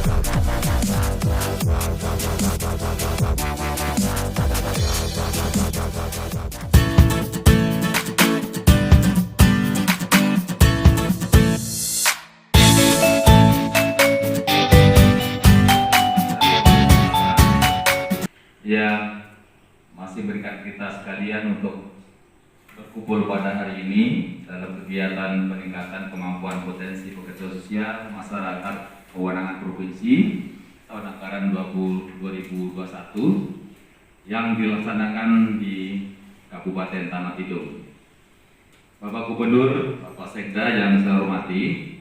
yang masih berikan kita sekalian untuk berkumpul pada hari ini dalam kegiatan peningkatan kemampuan potensi pekerja sosial masyarakat kewenangan provinsi tahun anggaran 2021 yang dilaksanakan di Kabupaten Tanah Tidung. Bapak Gubernur, Bapak Sekda yang saya hormati,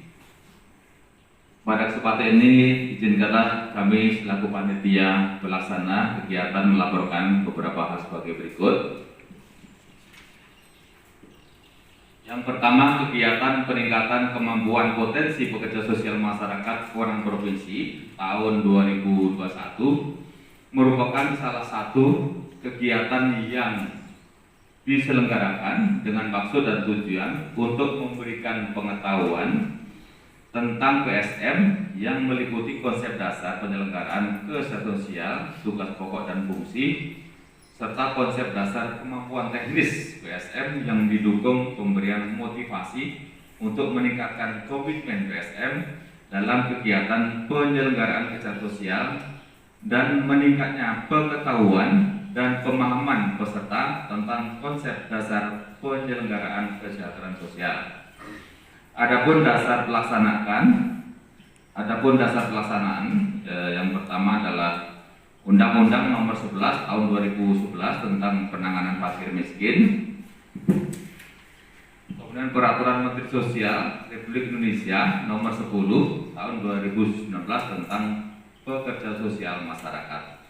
pada kesempatan ini izinkanlah kami selaku panitia pelaksana kegiatan melaporkan beberapa hal sebagai berikut. Yang pertama, kegiatan peningkatan kemampuan potensi pekerja sosial masyarakat kewenangan provinsi tahun 2021 merupakan salah satu kegiatan yang diselenggarakan dengan maksud dan tujuan untuk memberikan pengetahuan tentang PSM yang meliputi konsep dasar penyelenggaraan kesehatan sosial, tugas pokok dan fungsi, serta konsep dasar kemampuan teknis PSM yang didukung pemberian motivasi untuk meningkatkan komitmen PSM dalam kegiatan penyelenggaraan kesehatan sosial dan meningkatnya pengetahuan dan pemahaman peserta tentang konsep dasar penyelenggaraan kesejahteraan sosial. Adapun dasar pelaksanaan yang pertama adalah Undang-Undang Nomor 11 Tahun 2011 tentang penanganan fakir miskin. Kemudian Peraturan Menteri Sosial Republik Indonesia Nomor 10 Tahun 2019 tentang pekerja sosial masyarakat.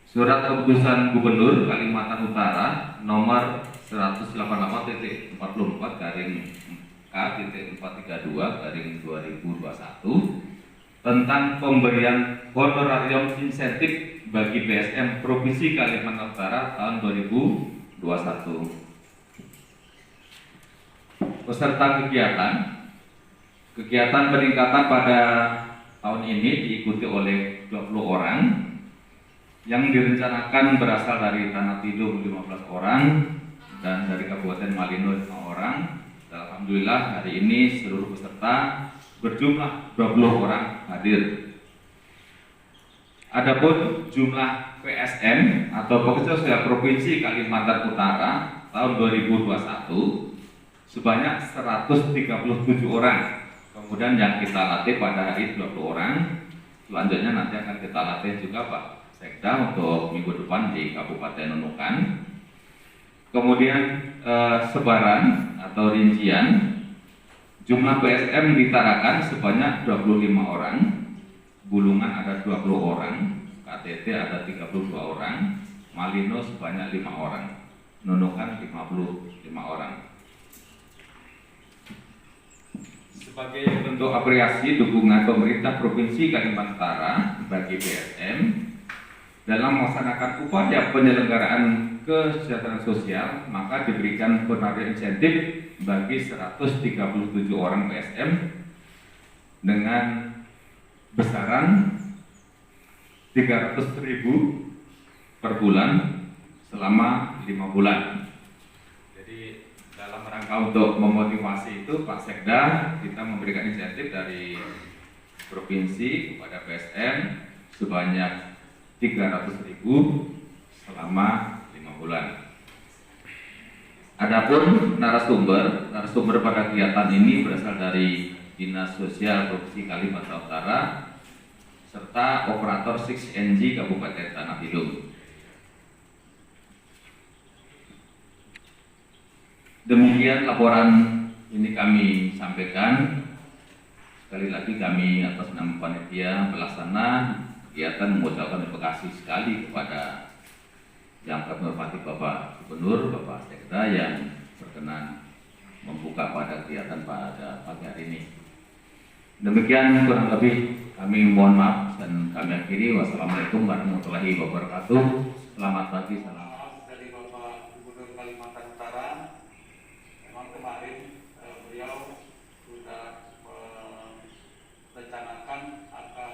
Surat Keputusan Gubernur Kalimantan Utara Nomor 188.44 K.432/2021 tentang pemberian honorarium insentif bagi PSM Provinsi Kalimantan Utara tahun 2021. Peserta kegiatan peningkatan pada tahun ini diikuti oleh 20 orang yang direncanakan berasal dari Tanah Tidung 15 orang dan dari Kabupaten Malino 5 orang. Alhamdulillah hari ini seluruh peserta berjumlah 20 orang hadir. Adapun jumlah PSM atau pekerja sosial Provinsi Kalimantan Utara tahun 2021 sebanyak 137 orang. Kemudian yang kita latih pada hari 20 orang. Selanjutnya nanti akan kita latih juga Pak Sekda untuk minggu depan di Kabupaten Nunukan. Kemudian sebaran atau rincian jumlah PSM ditarakan sebanyak 25 orang, Bulungan ada 20 orang, KTT ada 32 orang, Malino sebanyak 5 orang, Nunukan 55 orang. Sebagai bentuk apresiasi dukungan pemerintah Provinsi Kalimantan Utara bagi PSM dalam melaksanakan upaya penyelenggaraan kesejahteraan sosial, maka diberikan honorarium insentif bagi 137 orang PSM dengan besaran 300.000 per bulan selama 5 bulan. Jadi dalam rangka untuk memotivasi itu Pak Sekda kita memberikan insentif dari provinsi kepada PSM sebanyak 300.000 selama 5 bulan. Adapun narasumber pada kegiatan ini berasal dari Dinas Sosial Provinsi Kalimantan Utara serta operator 6NG Kabupaten Tanah Tidung. Demikian laporan ini kami sampaikan. Sekali lagi kami atas nama panitia pelaksana kegiatan mengucapkan terima kasih sekali kepada yang kami hormati Bapak Gubernur, Bapak Sekda yang berkenan membuka pada kegiatan pada pagi hari ini. Demikian kurang lebih kami mohon maaf dan kami akhiri. Wassalamualaikum warahmatullahi wabarakatuh. Selamat pagi, salam. Dari Bapak Gubernur Kalimantan Utara, memang kemarin beliau sudah merencanakan akan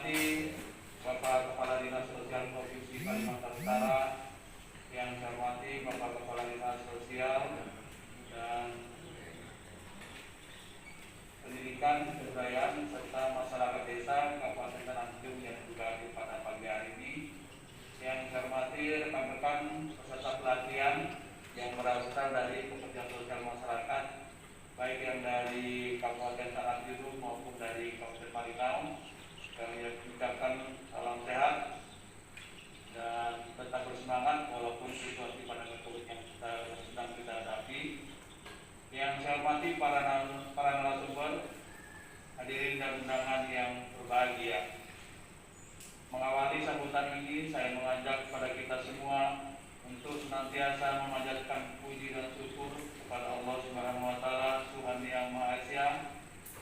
hormati Bapak Kepala Dinas Sosial Provinsi Kalimantan Utara, yang saya hormati Bapak Kepala Dinas Sosial dan Pendidikan, Kebudayaan, serta masyarakat desa Kabupaten Tanjung yang juga hadir pada pagi hari ini. Yang saya hormati rekan-rekan peserta pelatihan yang berasal dari pekerja sosial masyarakat, baik yang dari Kabupaten Tanjung maupun dari Kabupaten Malinau. Kami ucapkan salam sehat dan tetap bersemangat walaupun situasi pandemi COVID yang sedang kita hadapi. Yang saya hormati para narasumber, hadirin dan undangan yang berbahagia. Mengawali sambutan ini, saya mengajak kepada kita semua untuk senantiasa memanjatkan puji dan syukur kepada Allah Subhanahu wa taala, Tuhan yang Maha Esa,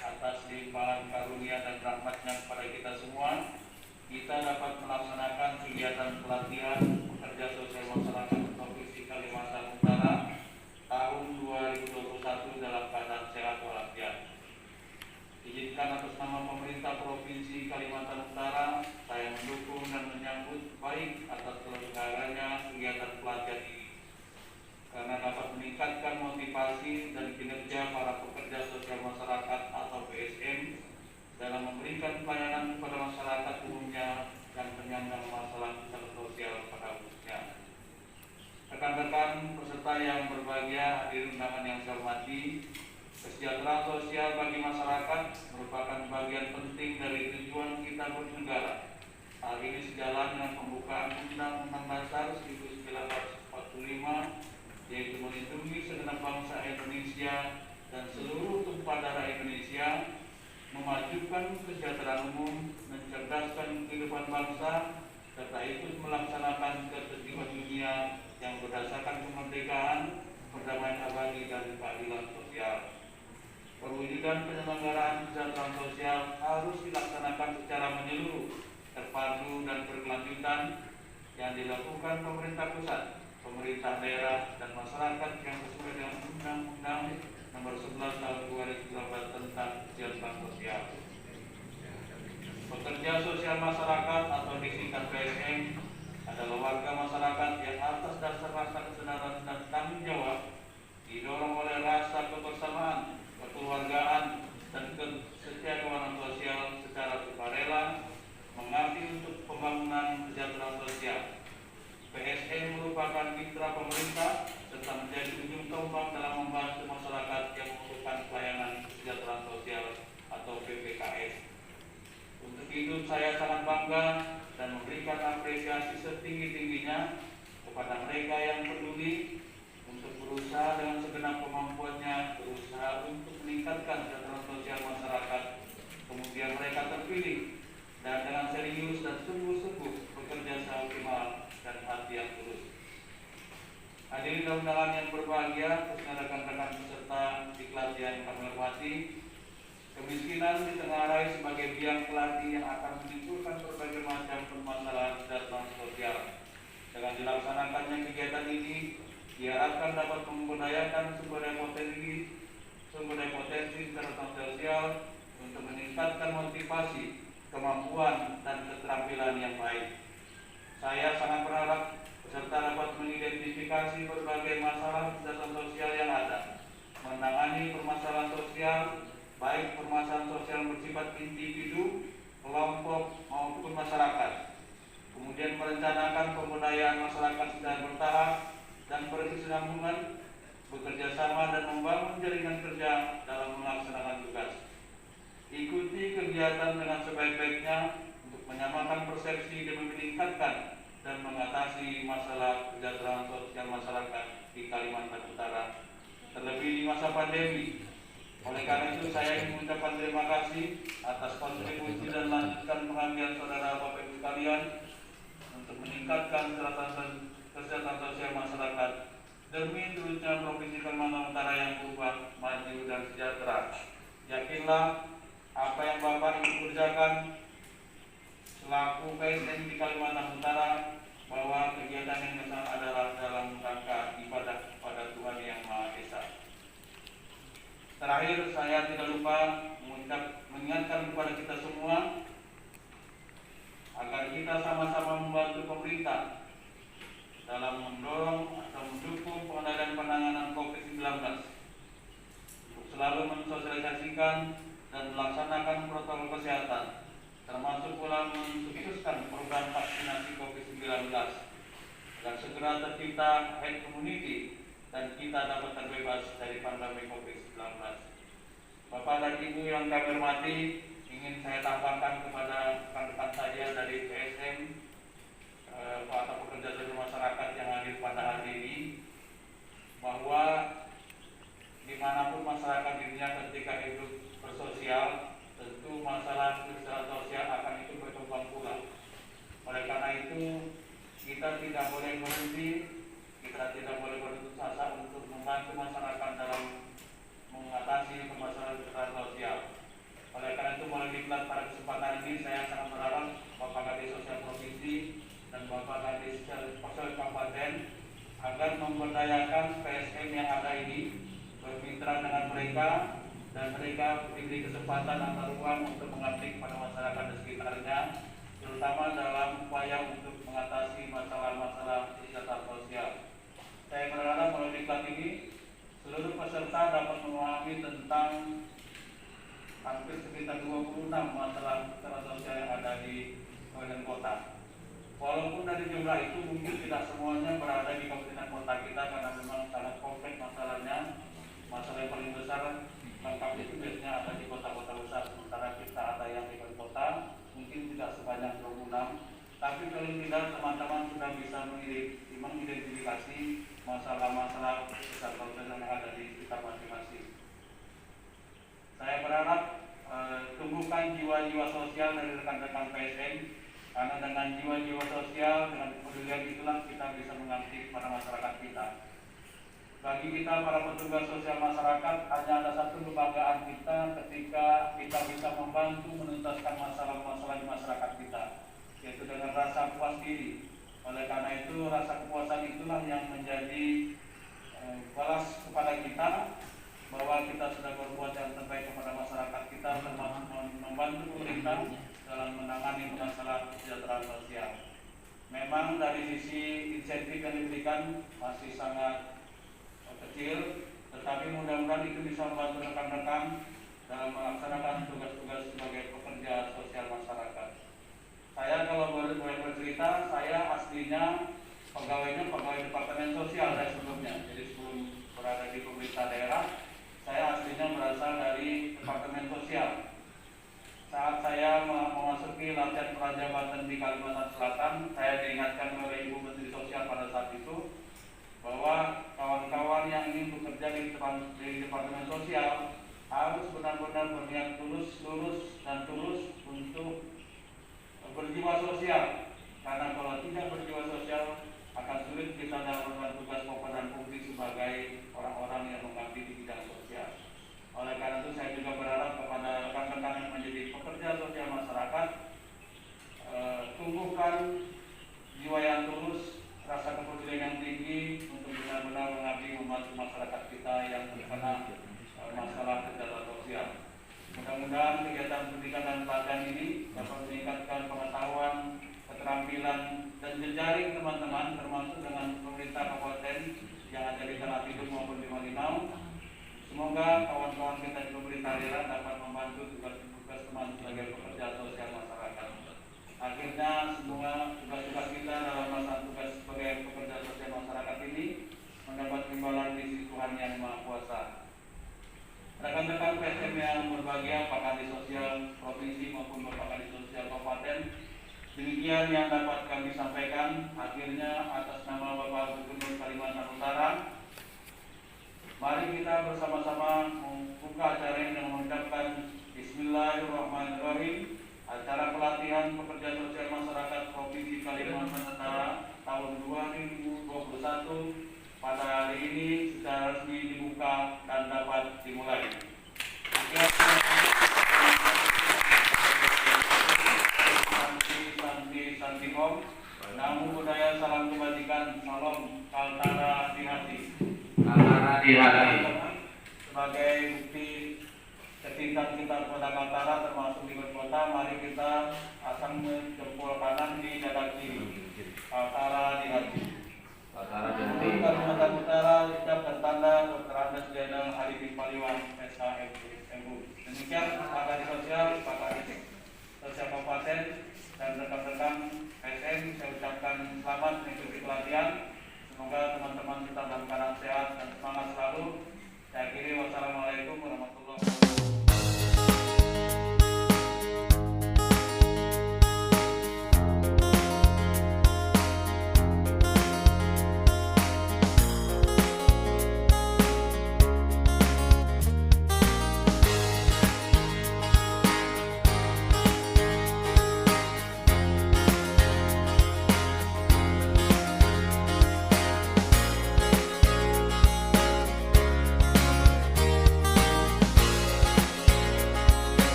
atas limpahan karunia dan rahmatnya kepada kita semua. Kita dapat melaksanakan kegiatan pelatihan pekerja sosial masyarakat Provinsi Kalimantan Utara tahun 2021 dalam keadaan sehat walafiat. Izinkan atas nama pemerintah Provinsi Kalimantan Utara, saya mendukung dan menyambut baik atas terselenggaranya kegiatan pelatihan ini, karena dapat meningkatkan motivasi dan kinerja para pekerja sosial masyarakat atau PSM dalam memberikan pelayanan kepada masyarakat umumnya dan penyandang masalah sosial pada khususnya. Rekan-rekan peserta yang berbahagia, hadirin undangan yang saya hormati, kesejahteraan sosial bagi masyarakat merupakan bagian penting dari tujuan kita bernegara. Hal ini sejalan dengan pembukaan Undang-Undang Dasar 1945, yaitu melindungi segenap bangsa Indonesia dan seluruh tumpah darah Indonesia, memajukan kesejahteraan umum, mencerdaskan kehidupan bangsa, serta ikut melaksanakan ketertiban dunia yang berdasarkan kemerdekaan, perdamaian abadi, dan keadilan sosial. Perwujudan penyelenggaraan kesejahteraan sosial harus dilaksanakan secara menyeluruh, terpadu, dan berkelanjutan yang dilakukan pemerintah pusat, pemerintah daerah, dan masyarakat yang sesuai dengan Undang-Undang Nomor 11 Tahun 2019 tentang Kesejahteraan Sosial. Pekerja sosial masyarakat atau disingkat PSM adalah warga masyarakat yang atas dasar rasa kesadaran dan tanggung jawab didorong oleh rasa kebersamaan, kekeluargaan, dan kesetiakawanan sosial secara sukarela mengabdi untuk pembangunan kesejahteraan sosial. PSM merupakan mitra pemerintah serta menjadi ujung tombak dalam membantu masyarakat yang membutuhkan pelayanan kesejahteraan sosial atau PPKS. Untuk itu saya sangat bangga dan memberikan apresiasi setinggi-tingginya kepada mereka yang peduli untuk berusaha dengan segenap kemampuannya, berusaha untuk meningkatkan kesejahteraan sosial masyarakat. Kemudian mereka terpilih dan dengan serius dan sungguh-sungguh bekerja seoptimal dan hati yang tulus. Hadirin dan undangan yang berbahagia, khususnya rekan-rekan peserta di pelatihan yang kami hormati, kemiskinan ditengarai sebagai biang keladi yang akan menimbulkan berbagai macam permasalahan kesejahteraan sosial. Dengan dilaksanakannya kegiatan ini, diharapkan dapat memberdayakan sumber daya potensi kesejahteraan sosial untuk meningkatkan motivasi, kemampuan, dan keterampilan yang baik. Saya sangat berharap peserta dapat mengidentifikasi berbagai masalah kesejahteraan sosial yang ada, menangani permasalahan sosial, baik permasalahan sosial bersifat individu, kelompok, maupun masyarakat. Kemudian merencanakan pemberdayaan masyarakat secara bertahap dan berkesinambungan, bekerja sama dan membangun jaringan kerja dalam melaksanakan tugas. Ikuti kegiatan dengan sebaik-baiknya untuk menyamakan persepsi demi meningkatkan dan mengatasi masalah kesejahteraan sosial masyarakat di Kalimantan Utara, terlebih di masa pandemi. Oleh karena itu, saya ingin mengucapkan terima kasih atas kontribusi dan lanjutan pengabdian saudara Bapak Ibu sekalian untuk meningkatkan kesejahteraan sosial masyarakat demi terwujudnya Provinsi Kalimantan Utara yang berubah, maju, dan sejahtera. Yakinlah apa yang Bapak Ibu kerjakan selaku PSM di Kalimantan Utara, bahwa kegiatan yang besar adalah dalam rangka ibadah kepada Tuhan Yang Maha Esa. Terakhir, saya tidak lupa mengingatkan kepada kita semua agar kita sama-sama membantu pemerintah dalam mendorong atau mendukung pengendalian penanganan COVID-19 untuk selalu mensosialisasikan dan melaksanakan protokol kesehatan, termasuk pula mensukseskan program vaksinasi COVID-19 agar segera tercipta herd immunity dan kita dapat terbebas dari pandemi COVID-19. Bapak dan Ibu yang kami hormati, ingin saya tambahkan kepada rekan-rekan saya dari PSM atau pekerja sosial masyarakat yang hadir pada hari ini, bahwa dimanapun masyarakat dirinya ketika hidup bersosial, tentu masalah kesejahteraan sosial akan itu berkembang pula. Oleh karena itu, kita tidak boleh berhenti, kita tidak boleh berputus asa untuk membantu masyarakat dalam mengatasi permasalahan kesejahteraan sosial. Oleh karena itu, melalui diklat pada kesempatan ini, saya sangat berharap Bapak Kadis Sosial Provinsi dan Bapak Kadis Sosial Kabupaten agar memberdayakan PSM yang ada ini, bermitra dengan mereka, dan mereka diberi kesempatan atau ruang untuk mengabdi kepada masyarakat di sekitarnya, terutama dalam upaya untuk mengatasi masalah-masalah kesejahteraan sosial. Saya berharap melalui diklat ini seluruh peserta dapat memahami tentang hampir sekitar 26 masalah kesejahteraan sosial yang ada di kabupaten kota. Walaupun dari jumlah itu mungkin tidak semuanya berada di kabupaten kota kita karena memang sangat kompleks masalahnya. Masalah yang paling besar lengkap itu biasanya ada di kota-kota besar, sementara kita ada yang di kota mungkin tidak sebanyak 26. Tapi kalau tidak, teman-teman sudah bisa mengidentifikasi masalah-masalah besar yang ada di sekitar masing-masing. Saya berharap tumbuhkan jiwa-jiwa sosial dari rekan-rekan PSM, karena dengan jiwa-jiwa sosial, dengan kepedulian itulah kita bisa mengabdi pada masyarakat kita. Bagi kita para petugas sosial masyarakat, hanya ada satu kebanggaan kita ketika kita bisa membantu menuntaskan masalah-masalah di masyarakat kita, yaitu dengan rasa puas diri. Oleh karena itu, rasa kepuasan itulah yang menjadi balas kepada kita bahwa kita sudah berbuat yang terbaik kepada masyarakat kita, termasuk membantu pemerintah dalam menangani masalah kesejahteraan sosial. Memang dari sisi insentif yang diberikan masih sangat kecil, tetapi mudah-mudahan itu bisa membantu rekan-rekan dalam melaksanakan tugas-tugas sebagai pekerja sosial masyarakat. Saya kalau boleh bercerita, saya aslinya pegawai Departemen Sosial saya sebelumnya. Jadi sebelum berada di pemerintah daerah, saya aslinya berasal dari Departemen Sosial. Saat saya memasuki latihan prajabatan di Kalimantan Selatan, saya diingatkan oleh Ibu Menteri Sosial pada saat itu bahwa kawan-kawan yang ingin bekerja di Departemen Sosial harus benar-benar berniat lurus untuk berjiwa sosial, karena kalau tidak berjiwa sosial akan sulit kita dalam melakukan tugas pokok dan fungsi sebagai orang-orang yang mengabdi di bidang sosial. Oleh karena itu, saya juga berharap kepada rekan-rekan yang menjadi pekerja sosial masyarakat, tumbuhkan jiwa yang tulus, rasa kepedulian yang tinggi untuk benar-benar mengabdi membantu masyarakat kita yang terkena masalah kesejahteraan sosial. Mudah-mudahan kegiatan pendidikan dan pelatihan ini dapat meningkatkan pengetahuan, keterampilan, dan jejaring teman-teman, termasuk dengan pemerintah kabupaten yang ada di Tanah Tidung maupun di Malinau. Semoga kawan-kawan kita di pemerintah daerah dapat membantu tugas-tugas teman sebagai pekerja sosial masyarakat. Akhirnya semua tugas-tugas kita dalam masa tugas sebagai pekerja sosial masyarakat ini mendapat imbalan di sisi Tuhan Yang Maha Kuasa. Rekan-rekan PSM yang berbahagia, Pak Kadis Sosial Provinsi maupun Bapak Kadis Sosial Kabupaten, demikian yang dapat kami sampaikan. Akhirnya atas nama Bapak Gubernur Kalimantan Utara, mari kita bersama-sama membuka acara ini dengan mengucapkan Bismillahirrahmanirrahim. Acara pelatihan pekerja sosial masyarakat Provinsi Kalimantan Utara tahun 2021 pada hari ini secara resmi dibuka dan dapat dimulai. Santi Om, Namo Buddhaya, salam kebajikan, salam Kaltara di hati. Kaltara di hati. Sebagai bukti lisan kita kepada Kaltara termasuk di kota, mari kita pasang jempol kanan di dada kiri. Kaltara di hati. Kaltara di hati. Kalimantan Utara ucap dan tanda Dr. Andes Jenderal Arifin Paliwan, SHMU.